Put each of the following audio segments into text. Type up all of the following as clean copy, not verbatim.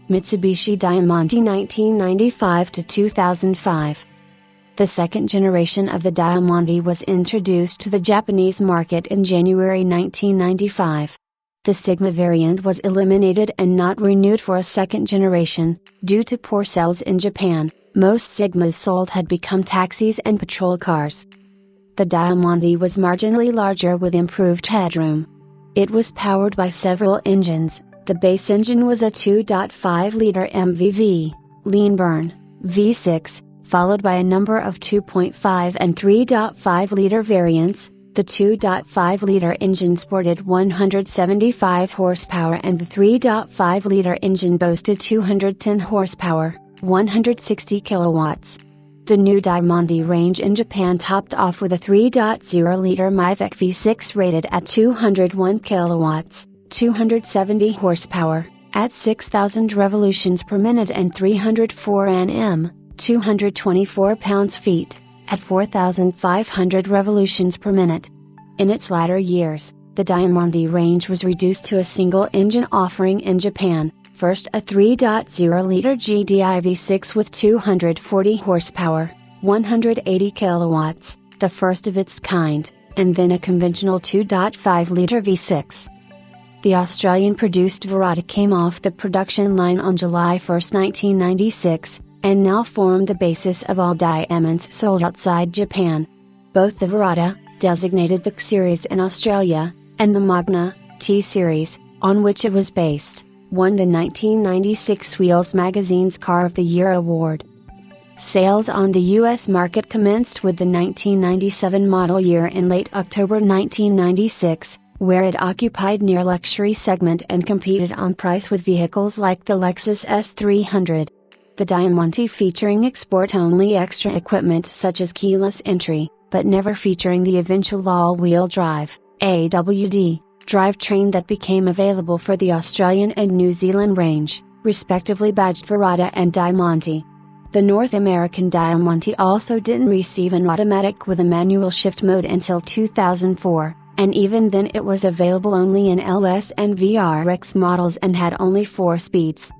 Mitsubishi Diamante 1995 to 2005. The second generation of the Diamante was introduced to the Japanese market in January 1995. The Sigma variant was eliminated and not renewed for a second generation, due to poor sales in Japan. Most Sigmas sold had become taxis and patrol cars. The Diamante was marginally larger with improved headroom. It was powered by several engines. The base engine was a 2.5-liter MVV, lean burn, V6, followed by a number of 2.5 and 3.5-liter variants. The 2.5-liter engine sported 175 horsepower and the 3.5-liter engine boasted 210 horsepower, 160 kilowatts. The new Diamante range in Japan topped off with a 3.0-liter Mivec V6 rated at 201 kilowatts, 270 horsepower, at 6,000 revolutions per minute and 304 Nm, 224 pounds-feet, at 4,500 revolutions per minute. In its latter years, the Diamante range was reduced to a single engine offering in Japan, first a 3.0-liter GDI V6 with 240 horsepower, 180 kilowatts, the first of its kind, and then a conventional 2.5-liter V6. The Australian-produced Verada came off the production line on July 1, 1996, and now form the basis of all Diamonds sold outside Japan. Both the Verada, designated the X series in Australia, and the Magna, T series, on which it was based, won the 1996 Wheels magazine's Car of the Year award. Sales on the U.S. market commenced with the 1997 model year in late October 1996, where it occupied near luxury segment and competed on price with vehicles like the Lexus S300. The Diamante featuring export-only extra equipment such as keyless entry, but never featuring the eventual all-wheel drive, AWD, drivetrain that became available for the Australian and New Zealand range, respectively badged Verada and Diamante. The North American Diamante also didn't receive an automatic with a manual shift mode until 2004, and even then it was available only in LS and VRX models and had only 4 speeds.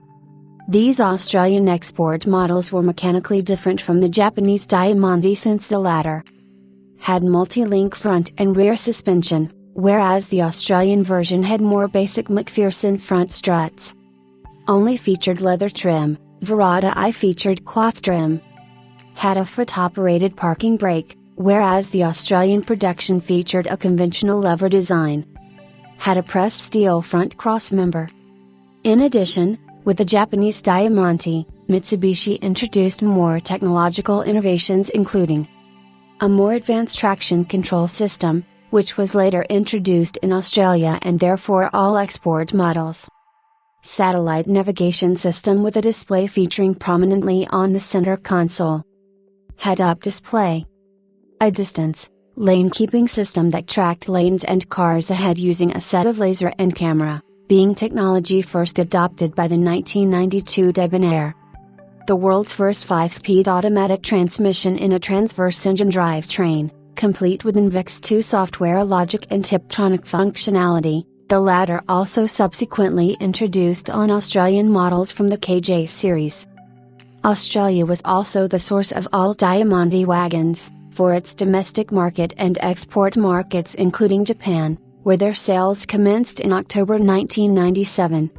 These Australian export models were mechanically different from the Japanese Diamante since the latter had multi-link front and rear suspension, whereas the Australian version had more basic McPherson front struts. Only featured leather trim, Verada I featured cloth trim. Had a foot-operated parking brake, whereas the Australian production featured a conventional lever design. Had a pressed steel front crossmember. In addition, with the Japanese Diamante, Mitsubishi introduced more technological innovations including a more advanced traction control system, which was later introduced in Australia and therefore all export models. Satellite navigation system with a display featuring prominently on the center console. Head-up display. A distance, lane keeping system that tracked lanes and cars ahead using a set of laser and camera, being technology first adopted by the 1992 Debonair. The world's first 5-speed automatic transmission in a transverse engine drivetrain, complete with INVIX 2 software logic and Tiptronic functionality, the latter also subsequently introduced on Australian models from the KJ series. Australia was also the source of all Diamante wagons, for its domestic market and export markets including Japan, where their sales commenced in October 1997.